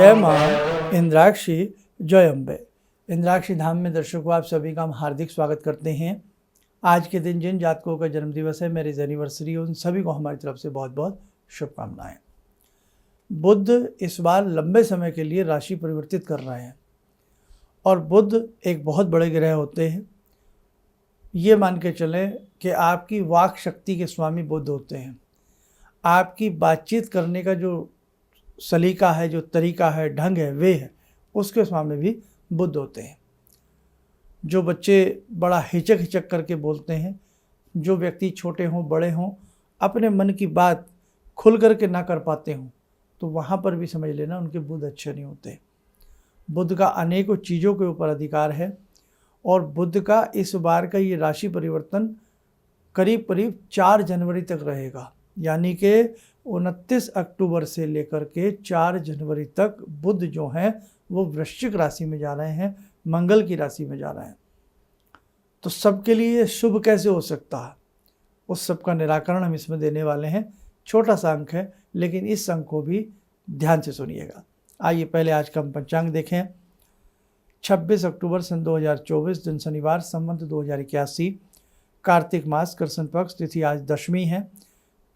जय मां इंद्राक्षी, जय अम्बे। इंद्राक्षी धाम में दर्शकों आप सभी का हम हार्दिक स्वागत करते हैं। आज के दिन जिन जातकों का जन्मदिवस है, मैरिज एनिवर्सरी, उन सभी को हमारी तरफ से बहुत बहुत शुभकामनाएं। बुध इस बार लंबे समय के लिए राशि परिवर्तित कर रहे हैं और बुध एक बहुत बड़े ग्रह होते हैं। ये मान के चलें कि आपकी वाक शक्ति के स्वामी बुध होते हैं। आपकी बातचीत करने का जो सलीका है, जो तरीका है, ढंग है, वे है, उसके स्वामी भी बुध होते हैं। जो बच्चे बड़ा हिचक हिचक करके बोलते हैं, जो व्यक्ति छोटे हों बड़े हों, अपने मन की बात खुल करके ना कर पाते हों, तो वहाँ पर भी समझ लेना उनके बुध अच्छे नहीं होते। बुध का अनेकों चीज़ों के ऊपर अधिकार है और बुध का इस बार का ये राशि परिवर्तन करीब करीब 4 जनवरी तक रहेगा, यानी कि 29 अक्टूबर से लेकर के 4 जनवरी तक बुध जो हैं वो वृश्चिक राशि में जा रहे हैं, मंगल की राशि में जा रहे हैं। तो सबके लिए शुभ कैसे हो सकता है, उस सब का निराकरण हम इसमें देने वाले हैं। छोटा सा अंक है, लेकिन इस अंक को भी ध्यान से सुनिएगा। आइए पहले आज का हम पंचांग देखें। 26 अक्टूबर सन 2024, दिन शनिवार, संवत 2081, कार्तिक मास, कृष्ण पक्ष, तिथि आज दशमी है।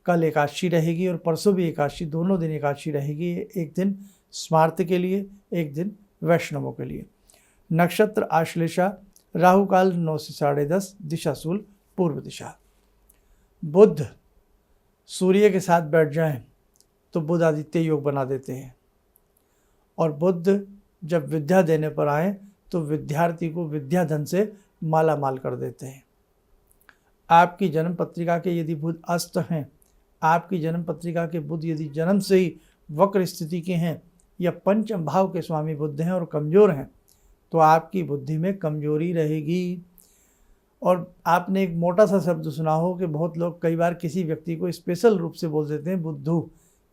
कल एकादशी रहेगी और परसों भी एकादशी, दोनों दिन एकादशी रहेगी। एक दिन स्मार्त के लिए, एक दिन वैष्णवों के लिए। नक्षत्र आश्लेषा, राहु काल 9 से 10:30, दिशा शूल पूर्व दिशा। बुध सूर्य के साथ बैठ जाएं तो बुध आदित्य योग बना देते हैं और बुध जब विद्या देने पर आए तो विद्यार्थी को विद्या धन से माला माल कर देते हैं। आपकी जन्म पत्रिका के यदि बुध अस्त हैं, आपकी जन्म पत्रिका के बुध यदि जन्म से ही वक्र स्थिति के हैं या पंचम भाव के स्वामी बुध हैं और कमज़ोर हैं, तो आपकी बुद्धि में कमजोरी रहेगी। और आपने एक मोटा सा शब्द सुना हो कि बहुत लोग कई बार किसी व्यक्ति को स्पेशल रूप से बोल देते हैं बुद्धू,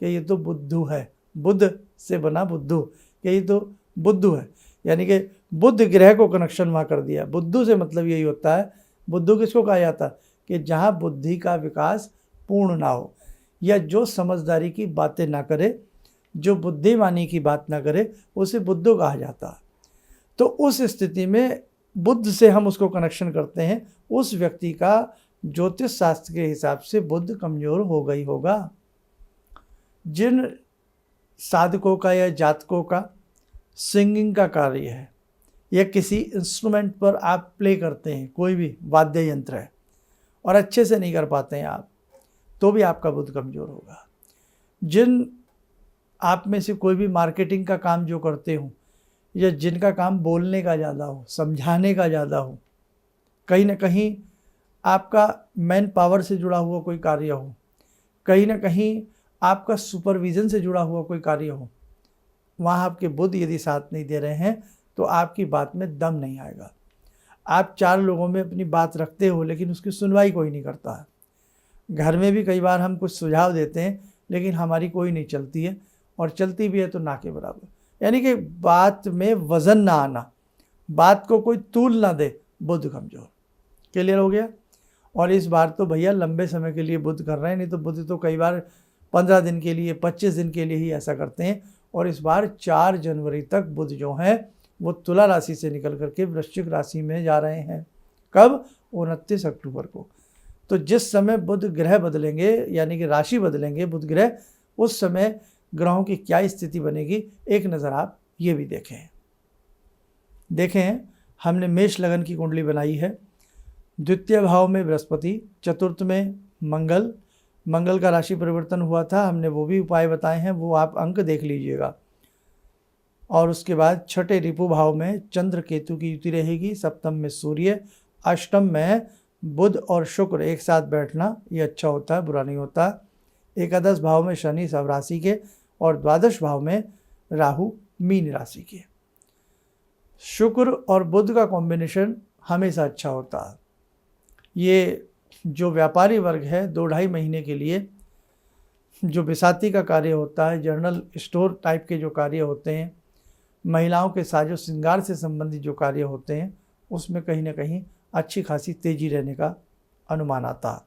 कि ये तो बुद्धू है, बुध से बना बुद्धू, कि ये तो बुद्धू है, यानी कि बुध ग्रह को कनेक्शन वहाँ कर दिया। बुद्धू से मतलब यही होता है। बुद्धू किसको कहा जाता है कि जहाँ बुद्धि का विकास पूर्ण ना हो या जो समझदारी की बातें ना करे, जो बुद्धिमानी की बात ना करे, उसे बुद्धू कहा जाता है। तो उस स्थिति में बुध से हम उसको कनेक्शन करते हैं। उस व्यक्ति का ज्योतिष शास्त्र के हिसाब से बुध कमजोर हो गई होगा। जिन साधकों का या जातकों का सिंगिंग का कार्य है या किसी इंस्ट्रूमेंट पर आप प्ले करते हैं, कोई भी वाद्य यंत्र है और अच्छे से नहीं कर पाते हैं आप, तो भी आपका बुध कमज़ोर होगा। जिन आप में से कोई भी मार्केटिंग का काम जो करते हो या जिनका काम बोलने का ज़्यादा हो, समझाने का ज़्यादा हो, कहीं ना कहीं आपका मैन पावर से जुड़ा हुआ कोई कार्य हो, कहीं ना कहीं आपका सुपरविज़न से जुड़ा हुआ कोई कार्य हो, वहाँ आपके बुध यदि साथ नहीं दे रहे हैं तो आपकी बात में दम नहीं आएगा। आप 4 लोगों में अपनी बात रखते हो लेकिन उसकी सुनवाई कोई नहीं करता है। घर में भी कई बार हम कुछ सुझाव देते हैं लेकिन हमारी कोई नहीं चलती है, और चलती भी है तो ना के बराबर, यानी कि बात में वज़न ना आना, बात को कोई तूल ना दे, बुध कमज़ोर। क्लियर हो गया। और इस बार तो भैया लंबे समय के लिए बुध कर रहे हैं, नहीं तो बुध तो कई बार 15 दिन के लिए, 25 दिन के लिए ही ऐसा करते हैं। और इस बार 4 जनवरी तक बुध जो हैं वो तुला राशि से निकल करके वृश्चिक राशि में जा रहे हैं। कब? 29 अक्टूबर को। तो जिस समय बुध ग्रह बदलेंगे, यानी कि राशि बदलेंगे बुध ग्रह, उस समय ग्रहों की क्या स्थिति बनेगी, एक नज़र आप ये भी देखें। हमने मेष लगन की कुंडली बनाई है। द्वितीय भाव में बृहस्पति, चतुर्थ में मंगल का राशि परिवर्तन हुआ था, हमने वो भी उपाय बताए हैं, वो आप अंक देख लीजिएगा। और उसके बाद छठे रिपु भाव में चंद्र केतु की युति रहेगी, सप्तम में सूर्य, अष्टम में बुध और शुक्र एक साथ बैठना, ये अच्छा होता है, बुरा नहीं होता। एकादश भाव में शनि सब राशि के और द्वादश भाव में राहु मीन राशि के। शुक्र और बुध का कॉम्बिनेशन हमेशा अच्छा होता है। ये जो व्यापारी वर्ग है 2-2.5 महीने के लिए जो बिसाती का कार्य होता है, जर्नल स्टोर टाइप के जो कार्य होते हैं, महिलाओं के साजो श्रृंगार से संबंधित जो कार्य होते हैं, उसमें कहीं ना कहीं अच्छी खासी तेज़ी रहने का अनुमान आता है।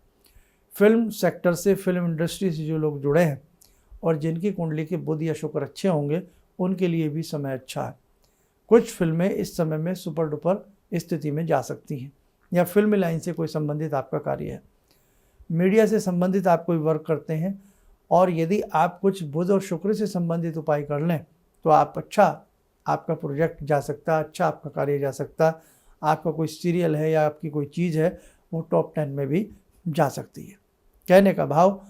फिल्म सेक्टर से, फिल्म इंडस्ट्री से जो लोग जुड़े हैं और जिनकी कुंडली के बुध या शुक्र अच्छे होंगे, उनके लिए भी समय अच्छा है। कुछ फिल्में इस समय में सुपर डुपर स्थिति में जा सकती हैं, या फिल्म लाइन से कोई संबंधित आपका कार्य है, मीडिया से संबंधित आप कोई वर्क करते हैं, और यदि आप कुछ बुध और शुक्र से संबंधित उपाय कर लें तो आपका प्रोजेक्ट जा सकता है, अच्छा आपका कार्य जा सकता है, आपका कोई सीरियल है या आपकी कोई चीज़ है वो टॉप 10 में भी जा सकती है। कहने का भाव,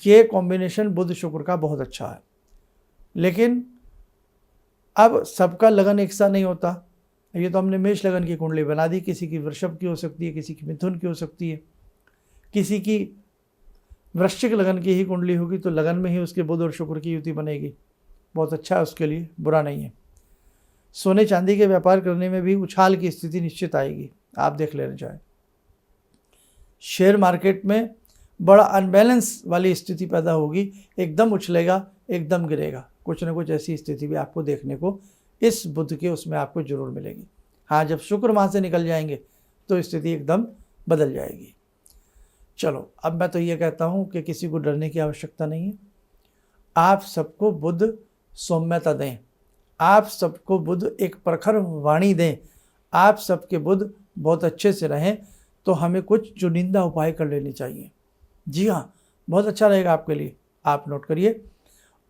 ये कॉम्बिनेशन बुध शुक्र का बहुत अच्छा है। लेकिन अब सबका लगन एक सा नहीं होता। ये तो हमने मेष लगन की कुंडली बना दी, किसी की वृषभ की हो सकती है, किसी की मिथुन की हो सकती है, किसी की वृश्चिक लगन की ही कुंडली होगी तो लगन में ही उसके बुध और शुक्र की युति बनेगी, बहुत अच्छा है, उसके लिए बुरा नहीं है। सोने चांदी के व्यापार करने में भी उछाल की स्थिति निश्चित आएगी, आप देख लेना चाहें। शेयर मार्केट में बड़ा अनबैलेंस वाली स्थिति पैदा होगी, एकदम उछलेगा एकदम गिरेगा, कुछ ना कुछ ऐसी स्थिति भी आपको देखने को इस बुध के उसमें आपको जरूर मिलेगी। हाँ, जब शुक्र वहाँ से निकल जाएंगे तो स्थिति एकदम बदल जाएगी। चलो, अब मैं तो ये कहता हूँ कि किसी को डरने की आवश्यकता नहीं है। आप सबको बुध सौम्यता दें, आप सबको बुध एक प्रखर वाणी दें, आप सबके बुध बहुत अच्छे से रहें, तो हमें कुछ चुनिंदा उपाय कर लेने चाहिए। जी हाँ, बहुत अच्छा रहेगा आपके लिए। आप नोट करिए,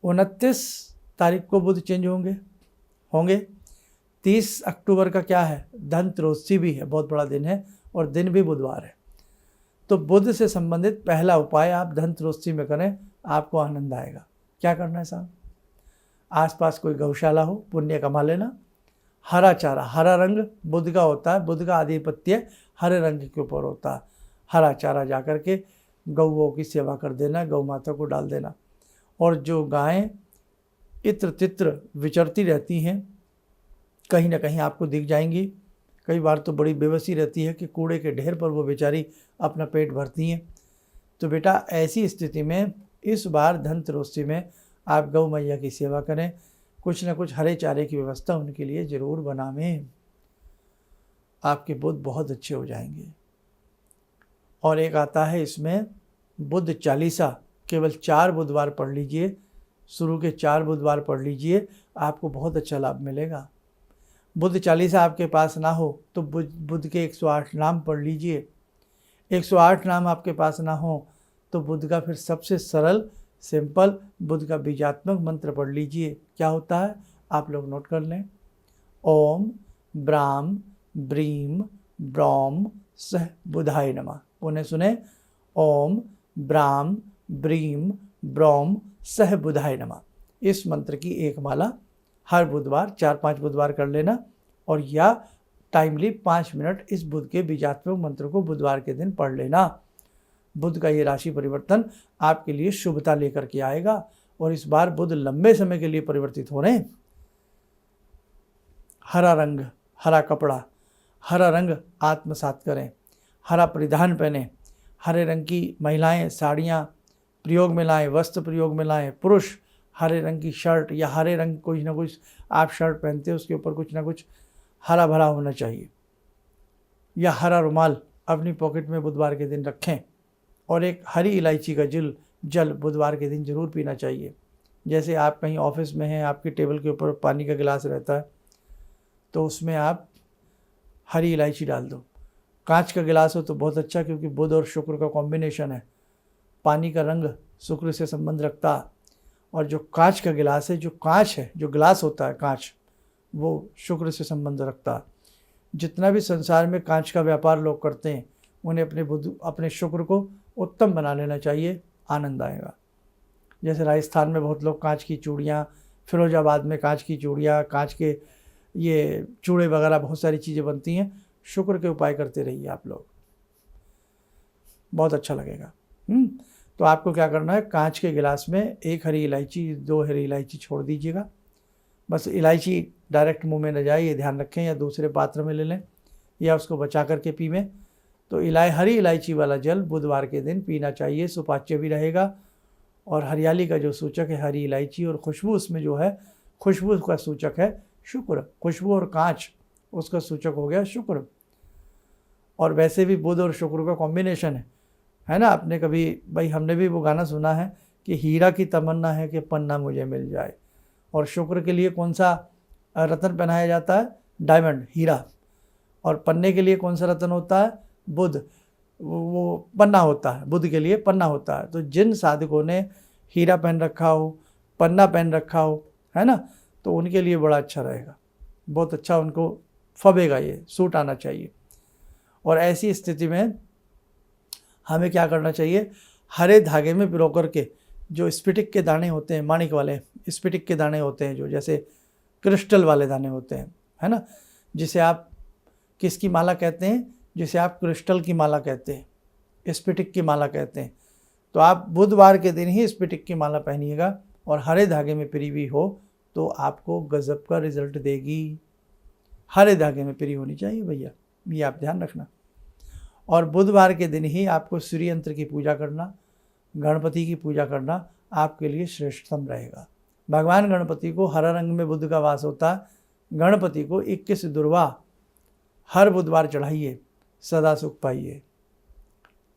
29 तारीख को बुध चेंज होंगे। 30 अक्टूबर का क्या है, धनत्रयोदशी भी है, बहुत बड़ा दिन है और दिन भी बुधवार है। तो बुध से संबंधित पहला उपाय आप धनत्रयोदशी में करें, आपको आनंद आएगा। क्या करना है साहब, आसपास कोई गौशाला हो, पुण्य कमा लेना। हरा चारा, हरा रंग बुध का होता है, बुध का आधिपत्य हरे रंग के ऊपर होता है। हरा चारा जा कर के गौओं की सेवा कर देना, गौ माता को डाल देना। और जो गायें इत्र तित्र विचरती रहती हैं, कहीं ना कहीं आपको दिख जाएंगी। कई बार तो बड़ी बेबसी रहती है कि कूड़े के ढेर पर वो बेचारी अपना पेट भरती हैं। तो बेटा, ऐसी स्थिति में इस बार धनत्रयोदशी में आप गौ मैया की सेवा करें, कुछ ना कुछ हरे चारे की व्यवस्था उनके लिए ज़रूर बनावें, आपके बुध बहुत अच्छे हो जाएंगे। और एक आता है इसमें बुध चालीसा, केवल 4 बुधवार पढ़ लीजिए, शुरू के 4 बुधवार पढ़ लीजिए, आपको बहुत अच्छा लाभ मिलेगा। बुध चालीसा आपके पास ना हो तो बुध के 108 नाम पढ़ लीजिए। 108 नाम आपके पास ना हो तो बुध का फिर सबसे सरल सिंपल बुध का बीजात्मक मंत्र पढ़ लीजिए। क्या होता है, आप लोग नोट कर लें। ओम ब्राम ब्रीम ब्रौम सह बुधाय नमः। उन्हें सुने, ओम ब्राम ब्रीम ब्रौम सह बुधाय नमः। इस मंत्र की एक माला हर बुधवार 4-5 बुधवार कर लेना, और या टाइमली 5 मिनट इस बुध के बीजात्मक मंत्र को बुधवार के दिन पढ़ लेना। बुध का ये राशि परिवर्तन आपके लिए शुभता लेकर के आएगा, और इस बार बुध लंबे समय के लिए परिवर्तित हो रहे हैं। हरा रंग, हरा कपड़ा, हरा रंग आत्मसात करें, हरा परिधान पहने, हरे रंग की महिलाएं साड़ियाँ प्रयोग में लाएं, वस्त्र प्रयोग में लाएं। पुरुष हरे रंग की शर्ट या हरे रंग कुछ ना कुछ आप शर्ट पहनते हैं, उसके ऊपर कुछ ना कुछ हरा भरा होना चाहिए, या हरा रुमाल अपनी पॉकेट में बुधवार के दिन रखें। और एक हरी इलायची का जल बुधवार के दिन जरूर पीना चाहिए। जैसे आप कहीं ऑफिस में हैं, आपके टेबल के ऊपर पानी का गिलास रहता है, तो उसमें आप हरी इलायची डाल दो। कांच का गिलास हो तो बहुत अच्छा, क्योंकि बुध और शुक्र का कॉम्बिनेशन है। पानी का रंग शुक्र से संबंध रखता है, और जो कांच का गिलास है, जो कांच है, जो गिलास होता है कांच, वो शुक्र से संबंध रखता है। जितना भी संसार में कांच का व्यापार लोग करते हैं, उन्हें अपने शुक्र को उत्तम बना लेना चाहिए, आनंद आएगा। जैसे राजस्थान में बहुत लोग कांच की चूड़ियाँ, फिरोजाबाद में कांच की चूड़ियाँ, कांच के ये चूड़े वगैरह बहुत सारी चीज़ें बनती हैं। शुक्र के उपाय करते रहिए आप लोग, बहुत अच्छा लगेगा। तो आपको क्या करना है, कांच के गिलास में 1 हरी इलायची, 2 हरी इलायची छोड़ दीजिएगा। बस इलायची डायरेक्ट मुंह में न जाए, ये ध्यान रखें, या दूसरे पात्र में ले लें, या उसको बचा करके पीवें। तो हरी इलायची वाला जल बुधवार के दिन पीना चाहिए, सुपाच्य भी रहेगा। और हरियाली का जो सूचक है हरी इलायची, और खुशबू उसमें जो है, खुशबू का सूचक है शुक्र। खुशबू और कांच उसका सूचक हो गया शुक्र। और वैसे भी बुध और शुक्र का कॉम्बिनेशन है ना। आपने कभी, भाई हमने भी वो गाना सुना है कि हीरा की तमन्ना है कि पन्ना मुझे मिल जाए, और शुक्र के लिए कौन सा रत्न पहनाया जाता है? डायमंड, हीरा। और पन्ने के लिए कौन सा रत्न होता है? बुध, वो पन्ना होता है, बुध के लिए पन्ना होता है। तो जिन साधकों ने हीरा पहन रखा हो, पन्ना पहन रखा हो, है ना, तो उनके लिए बड़ा अच्छा रहेगा, बहुत अच्छा उनको फबेगा, ये सूट आना चाहिए। और ऐसी स्थिति में हमें क्या करना चाहिए? हरे धागे में पिरो करके जो स्फटिक के दाने होते हैं, माणिक वाले स्फटिक के दाने होते हैं, जो जैसे क्रिस्टल वाले दाने होते हैं, है ना, जिसे आप किसकी माला कहते हैं? जिसे आप क्रिस्टल की माला कहते हैं, स्फटिक की माला कहते हैं। तो आप बुधवार के दिन ही स्फटिक की माला पहनिएगा और हरे धागे में पिरी हुई हो तो आपको गजब का रिजल्ट देगी। हरे धागे में पिरी होनी चाहिए भैया, ये आप ध्यान रखना। और बुधवार के दिन ही आपको सूर्य यंत्र की पूजा करना, गणपति की पूजा करना आपके लिए श्रेष्ठतम रहेगा। भगवान गणपति को हरा रंग में बुध का वास होता है। गणपति को 21 दुर्वा हर बुधवार चढ़ाइए, सदा सुख पाइए।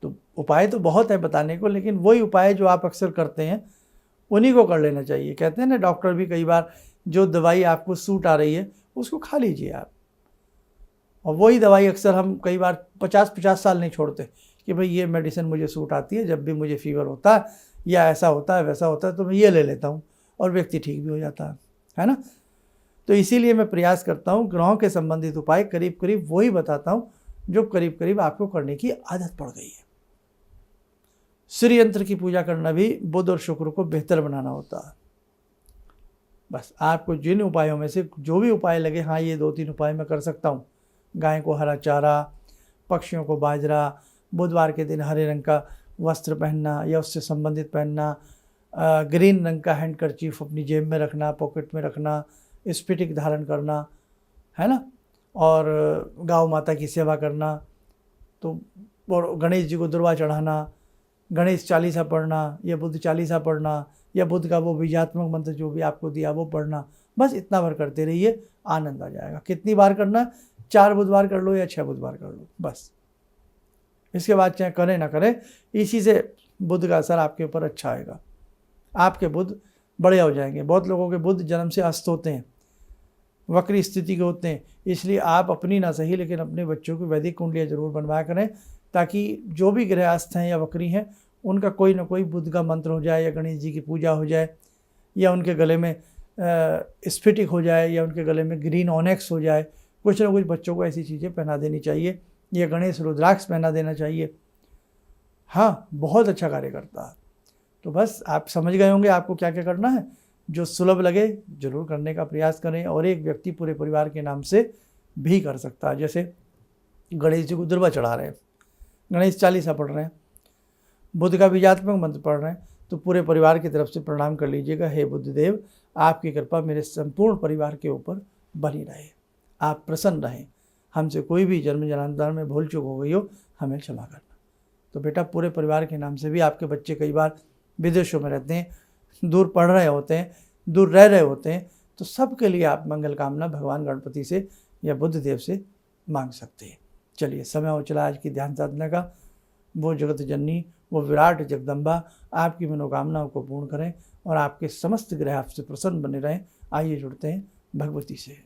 तो उपाय तो बहुत है बताने को, लेकिन वही उपाय जो आप अक्सर करते हैं उन्हीं को कर लेना चाहिए। कहते हैं ना डॉक्टर भी कई बार, जो दवाई आपको सूट आ रही है उसको खा लीजिए आप। और वही दवाई अक्सर हम कई बार 50-50 साल नहीं छोड़ते कि भाई ये मेडिसिन मुझे सूट आती है, जब भी मुझे फीवर होता है या ऐसा होता है वैसा होता है तो मैं ये ले लेता हूँ, और व्यक्ति ठीक भी हो जाता है ना। तो इसीलिए मैं प्रयास करता हूँ ग्रहों के संबंधित उपाय करीब करीब वही बताता हूँ जो करीब करीब आपको करने की आदत पड़ गई है। सूर्य यंत्र की पूजा करना भी बुध और शुक्र को बेहतर बनाना होता है। बस आपको जिन उपायों में से जो भी उपाय लगे, हाँ ये 2-3 उपाय मैं कर सकता हूँ, गाय को हरा चारा, पक्षियों को बाजरा, बुधवार के दिन हरे रंग का वस्त्र पहनना या उससे संबंधित पहनना, ग्रीन रंग का हैंडकरचीफ अपनी जेब में रखना, पॉकेट में रखना, स्फटिक धारण करना, है ना, और गौ माता की सेवा करना, तो और गणेश जी को दुर्वा चढ़ाना, गणेश चालीसा पढ़ना या बुद्ध चालीसा पढ़ना या बुद्ध का वो बीजात्मक मंत्र जो भी आपको दिया वो पढ़ना। बस इतना बार करते रहिए, आनंद आ जाएगा। कितनी बार करना? 4 बुधवार कर लो या 6 बुधवार कर लो, बस। इसके बाद चाहे करें ना करें, इसी से बुध का असर आपके ऊपर अच्छा आएगा, आपके बुध बढ़िया हो जाएंगे। बहुत लोगों के बुध जन्म से अस्त होते हैं, वक्री स्थिति के होते हैं, इसलिए आप अपनी ना सही लेकिन अपने बच्चों की वैदिक कुंडलियाँ जरूर बनवाया करें, ताकि जो भी ग्रह अस्त हैं या वक्री हैं उनका कोई ना कोई बुध का मंत्र हो जाए या गणेश जी की पूजा हो जाए या उनके गले में स्फटिक हो जाए या उनके गले में ग्रीन ऑनेक्स हो जाए। कुछ ना कुछ बच्चों को ऐसी चीज़ें पहना देनी चाहिए, या गणेश रुद्राक्ष पहना देना चाहिए। हाँ, बहुत अच्छा कार्य करता है। तो बस आप समझ गए होंगे आपको क्या क्या करना है। जो सुलभ लगे जरूर करने का प्रयास करें, और एक व्यक्ति पूरे परिवार के नाम से भी कर सकता है। जैसे गणेश जी को दुर्वा चढ़ा रहे हैं, गणेश चालीसा पढ़ रहे हैं, बुद्ध का बीजात्मक मंत्र पढ़ रहे हैं, तो पूरे परिवार की तरफ से प्रणाम कर लीजिएगा, हे बुद्धदेव आपकी कृपा मेरे संपूर्ण परिवार के ऊपर बनी रहे, आप प्रसन्न रहें, हमसे कोई भी जन्म जन्मांतर में भूल चूक हो गई हो हमें क्षमा करना। तो बेटा पूरे परिवार के नाम से भी, आपके बच्चे कई बार विदेशों में रहते हैं, दूर पढ़ रहे होते हैं, दूर रह रहे होते हैं, तो सबके लिए आप मंगल कामना भगवान गणपति से या बुद्ध देव से मांग सकते हैं। चलिए समय हो चला आज की ध्यान साधना का। वो जगत जननी, वो विराट जगदम्बा आपकी मनोकामनाओं को पूर्ण करें और आपके समस्त ग्रह आपसे प्रसन्न बने रहें। आइए जुड़ते हैं भगवती से।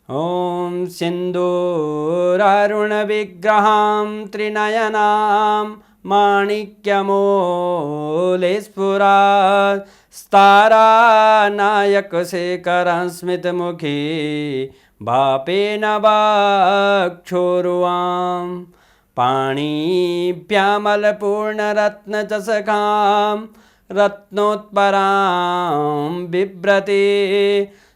ॐ सिन्दूरारुणविग्रहां त्रिनयनां माणिक्यमूलस्फुरात् स्तारानायकशेखरं स्मितमुखी भापेन वाक्षोरुवां पाणिभ्यामलपूर्णरत्नचषकां रत्नोत्परां बिभ्रति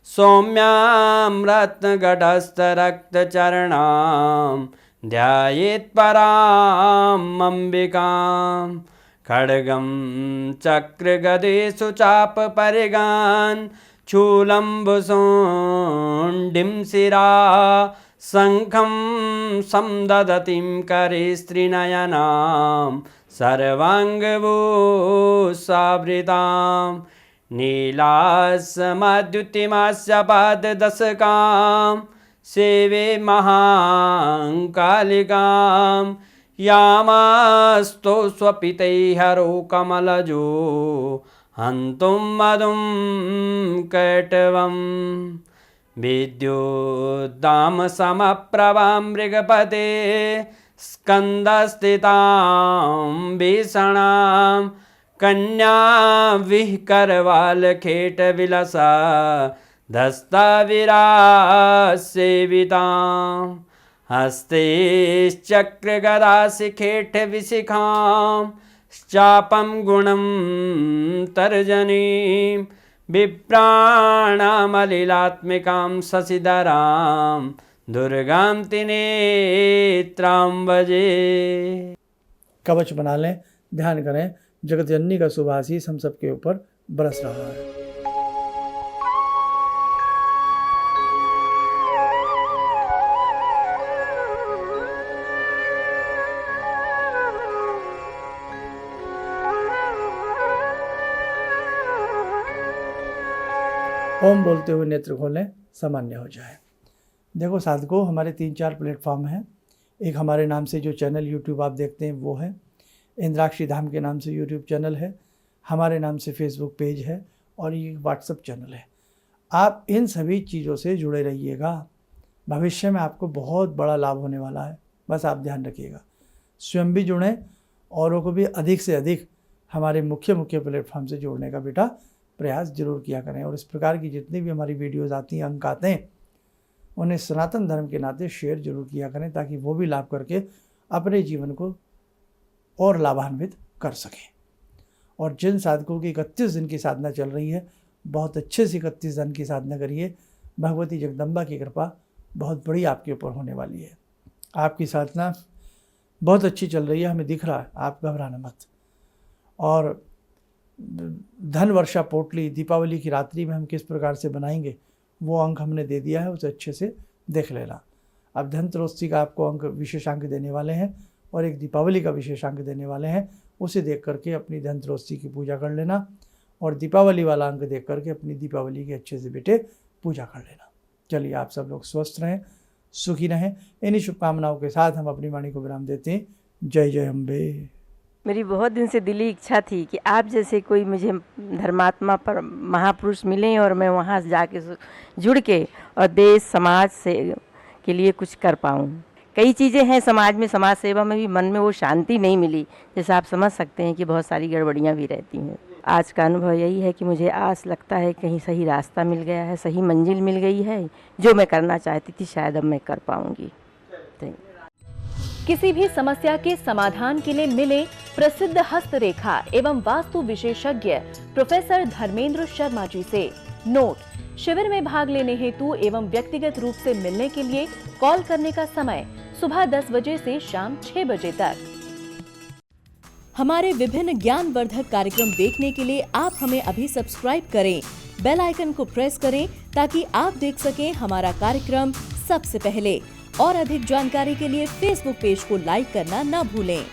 सौम्यां रत्नघटस्थरक्तचरणां ध्यायेत् पराम् अम्बिकां खड्गं चक्रगदेषु चापपरिगान् शूलम्बुशोण्डिं शिरा शङ्खं समदधतीं करे स्त्रीनयनां सर्वाङ्गभूषावृतां नीलासमद्युतिमास्य पाददशकां सेवे महाकालिकां यामास्तो स्वपितैः हरो कमलजो हन्तुं मधुं कैटवम् विद्युद्दामसमप्रभां मृगपते स्कन्दस्थितां भीषणां कन्यां विहकरवालखेटविलसा धस्ताविरासेवितां हस्तैश्चक्रगदाशिखेटविशिखां चापं गुणं तर्जनीं विप्राणामलिलात्मिकां शशिधरां दुर्गां त्रिनेत्रां भजे। कवच बना लें, ध्यान करें, जगत जननी का शुभ आशीष हम सबके ऊपर बरस रहा है। ओम बोलते हुए नेत्र खोलें, सामान्य हो जाए। देखो साधकों, हमारे 3-4 प्लेटफॉर्म हैं। एक हमारे नाम से जो चैनल यूट्यूब आप देखते हैं वो है, इंद्राक्षी धाम के नाम से यूट्यूब चैनल है, हमारे नाम से फेसबुक पेज है और ये व्हाट्सएप चैनल है। आप इन सभी चीज़ों से जुड़े रहिएगा, भविष्य में आपको बहुत बड़ा लाभ होने वाला है। बस आप ध्यान रखिएगा, स्वयं भी जुड़ें, औरों को भी अधिक से अधिक हमारे मुख्य प्लेटफॉर्म से जोड़ने का बेटा प्रयास जरूर किया करें। और इस प्रकार की जितनी भी हमारी वीडियोज़ आती हैं, अंक आते हैं, उन्हें सनातन धर्म के नाते शेयर जरूर किया करें, ताकि वो भी लाभ करके अपने जीवन को और लाभान्वित कर सकें। और जिन साधकों की 31 दिन की साधना चल रही है, बहुत अच्छे से 31 दिन की साधना करिए, भगवती जगदम्बा की कृपा बहुत बड़ी आपके ऊपर होने वाली है। आपकी साधना बहुत अच्छी चल रही है, हमें दिख रहा है, आप घबराना मत। और धन वर्षा पोटली दीपावली की रात्रि में हम किस प्रकार से बनाएंगे, वो अंक हमने दे दिया है, उसे अच्छे से देख लेना। अब धनत्रयोदशी का आपको अंक विशेषांक देने वाले हैं और एक दीपावली का विशेषांक देने वाले हैं, उसे देख करके अपनी धनत्रयोदशी की पूजा कर लेना और दीपावली वाला अंक देख करके अपनी दीपावली की अच्छे से बेटे पूजा कर लेना। चलिए, आप सब लोग स्वस्थ रहें, सुखी रहें। इन्हीं शुभकामनाओं के साथ हम अपनी वाणी को विराम देते हैं। जय जय अम्बे। मेरी बहुत दिन से दिली इच्छा थी कि आप जैसे कोई मुझे धर्मात्मा पर महापुरुष मिलें और मैं वहाँ जाके जुड़ के और देश समाज से के लिए कुछ कर पाऊँ। कई चीज़ें हैं समाज में, समाज सेवा में भी मन में वो शांति नहीं मिली, जैसे आप समझ सकते हैं कि बहुत सारी गड़बड़ियाँ भी रहती हैं। आज का अनुभव यही है कि मुझे आस लगता है कहीं सही रास्ता मिल गया है, सही मंजिल मिल गई है, जो मैं करना चाहती थी शायद अब मैं कर पाऊँगी। किसी भी समस्या के समाधान के लिए मिले प्रसिद्ध हस्तरेखा एवं वास्तु विशेषज्ञ प्रोफेसर धर्मेंद्र शर्मा जी से। नोट: शिविर में भाग लेने हेतु एवं व्यक्तिगत रूप से मिलने के लिए कॉल करने का समय सुबह 10 बजे से शाम 6 बजे तक। हमारे विभिन्न ज्ञानवर्धक कार्यक्रम देखने के लिए आप हमें अभी सब्सक्राइब करें, बेल आइकन को प्रेस करें ताकि आप देख सकें हमारा कार्यक्रम सबसे पहले। और अधिक जानकारी के लिए फेसबुक पेज को लाइक करना न भूलें।